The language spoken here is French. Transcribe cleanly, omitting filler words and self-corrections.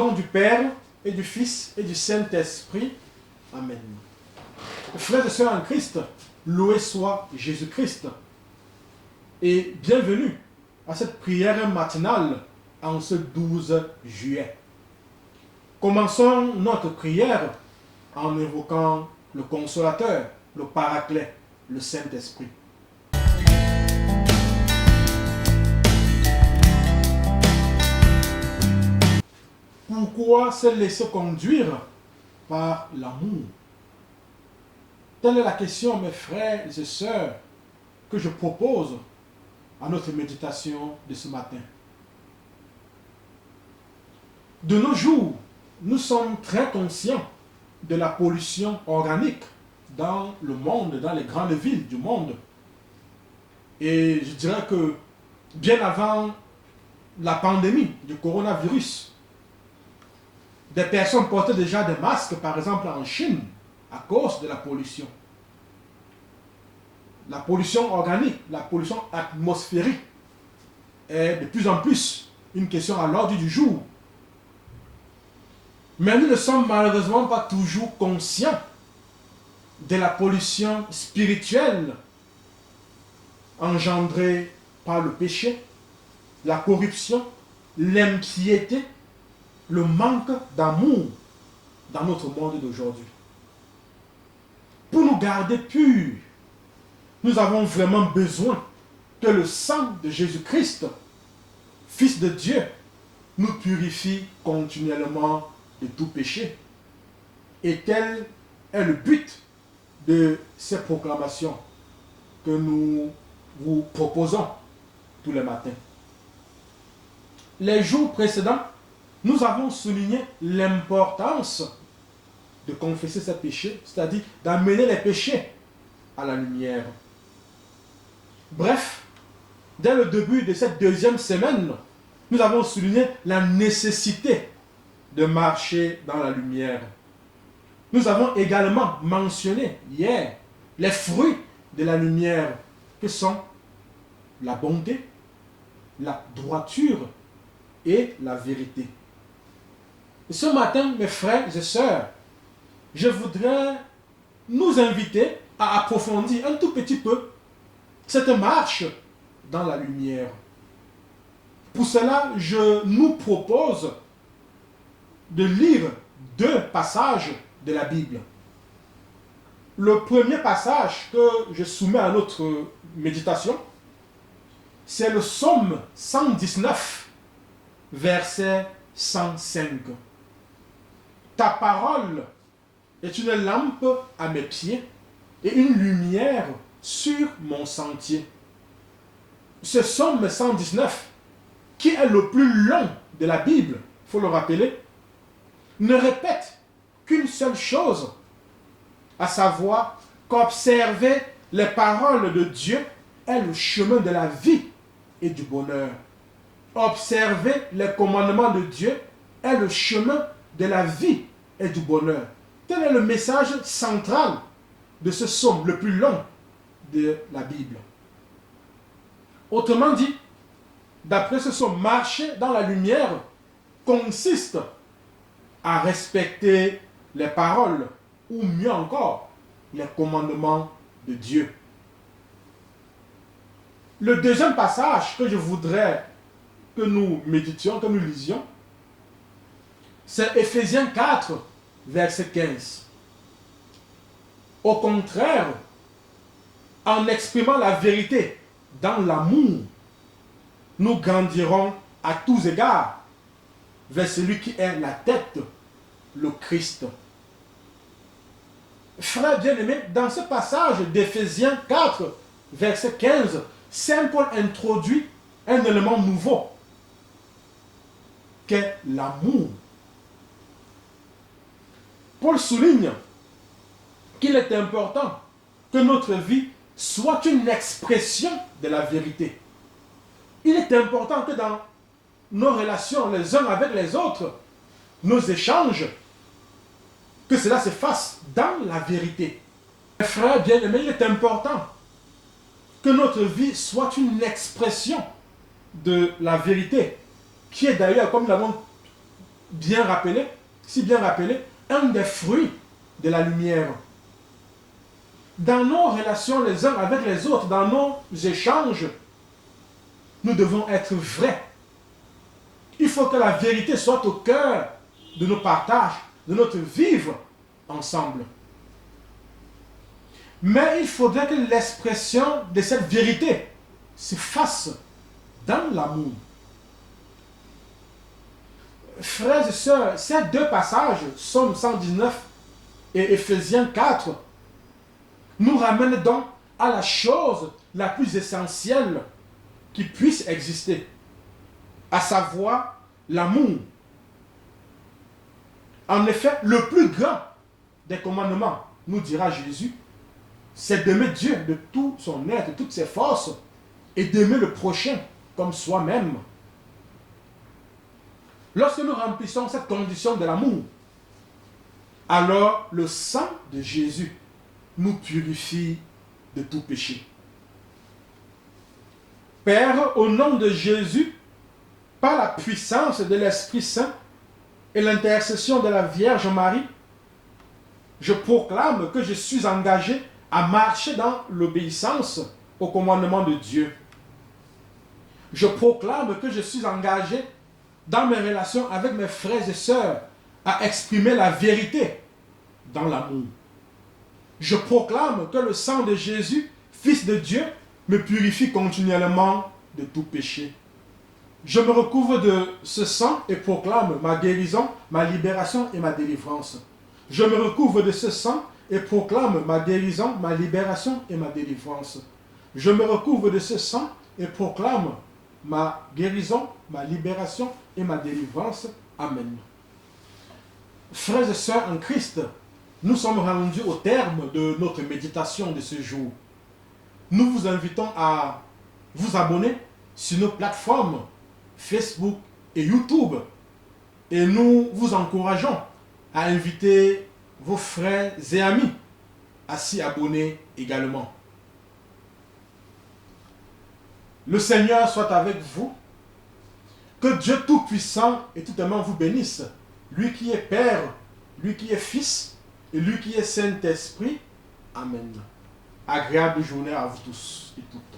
nom du Père et du Fils et du Saint-Esprit. Amen. Frères et sœurs en Christ, loué soit Jésus-Christ. Et bienvenue à cette prière matinale en ce 12 juillet. Commençons notre prière en évoquant le Consolateur, le Paraclet, le Saint-Esprit. Pourquoi se laisser conduire par l'amour? Telle est la question, mes frères et sœurs, que je propose à notre méditation de ce matin. De nos jours, nous sommes très conscients de la pollution organique dans le monde, dans les grandes villes du monde. Et je dirais que bien avant la pandémie du coronavirus, des personnes portaient déjà des masques, par exemple en Chine, à cause de la pollution. La pollution organique, la pollution atmosphérique est de plus en plus une question à l'ordre du jour. Mais nous ne sommes malheureusement pas toujours conscients de la pollution spirituelle engendrée par le péché, la corruption, l'impiété, le manque d'amour dans notre monde d'aujourd'hui. Pour nous garder purs, nous avons vraiment besoin que le sang de Jésus-Christ, Fils de Dieu, nous purifie continuellement de tout péché. Et tel est le but de ces proclamations que nous vous proposons tous les matins. Les jours précédents, nous avons souligné l'importance de confesser ces péchés, c'est-à-dire d'amener les péchés à la lumière. Bref, dès le début de cette deuxième semaine, nous avons souligné la nécessité de marcher dans la lumière. Nous avons également mentionné hier les fruits de la lumière que sont la bonté, la droiture et la vérité. Et ce matin, mes frères et sœurs, je voudrais nous inviter à approfondir un tout petit peu cette marche dans la lumière. Pour cela, je nous propose de lire 2 passages de la Bible. Le premier passage que je soumets à notre méditation, c'est le psaume 119, verset 105. Ta parole est une lampe à mes pieds et une lumière sur mon sentier. Ce psaume 119, qui est le plus long de la Bible, il faut le rappeler, ne répète qu'une seule chose, à savoir qu'observer les paroles de Dieu est le chemin de la vie et du bonheur. Observer les commandements de Dieu est le chemin de la vie et du bonheur. Tel est le message central de ce psaume, le plus long de la Bible. Autrement dit, d'après ce psaume, marcher dans la lumière consiste à respecter les paroles, ou mieux encore, les commandements de Dieu. Le deuxième passage que je voudrais que nous méditions, que nous lisions, c'est Ephésiens 4, verset 15. Au contraire, en exprimant la vérité dans l'amour, nous grandirons à tous égards vers celui qui est la tête, le Christ. Frères bien-aimés, dans ce passage d'Éphésiens 4, verset 15, Saint Paul introduit un élément nouveau, qu'est l'amour. Paul souligne qu'il est important que notre vie soit une expression de la vérité. Il est important que dans nos relations les uns avec les autres, nos échanges, que cela se fasse dans la vérité. Mes frères bien-aimés, il est important que notre vie soit une expression de la vérité, qui est d'ailleurs, comme nous l'avons bien rappelé, un des fruits de la lumière. Dans nos relations les uns avec les autres, dans nos échanges, nous devons être vrais. Il faut que la vérité soit au cœur de nos partages, de notre vivre ensemble. Mais il faudrait que l'expression de cette vérité se fasse dans l'amour. Frères et sœurs, ces deux passages, Psaume 119 et Éphésiens 4, nous ramènent donc à la chose la plus essentielle qui puisse exister, à savoir l'amour. En effet, le plus grand des commandements, nous dira Jésus, c'est d'aimer Dieu de tout son être, de toutes ses forces, et d'aimer le prochain comme soi-même. Lorsque nous remplissons cette condition de l'amour, alors le sang de Jésus nous purifie de tout péché. Père, au nom de Jésus, par la puissance de l'Esprit Saint et l'intercession de la Vierge Marie, je proclame que je suis engagé à marcher dans l'obéissance au commandement de Dieu. Je proclame que je suis engagé dans mes relations avec mes frères et sœurs à exprimer la vérité dans l'amour. Je proclame que le sang de Jésus, Fils de Dieu, me purifie continuellement de tout péché. Je me recouvre de ce sang et proclame ma guérison, ma libération et ma délivrance. Je me recouvre de ce sang et proclame ma guérison, ma libération et ma délivrance. Je me recouvre de ce sang et proclame ma guérison, ma libération et ma délivrance. Amen. Frères et sœurs en Christ, nous sommes rendus au terme de notre méditation de ce jour. Nous vous invitons à vous abonner sur nos plateformes Facebook et YouTube. Et nous vous encourageons à inviter vos frères et amis à s'y abonner également. Le Seigneur soit avec vous. Que Dieu Tout-Puissant et Tout-Aimant vous bénisse. Lui qui est Père, lui qui est Fils et lui qui est Saint-Esprit. Amen. Agréable journée à vous tous et toutes.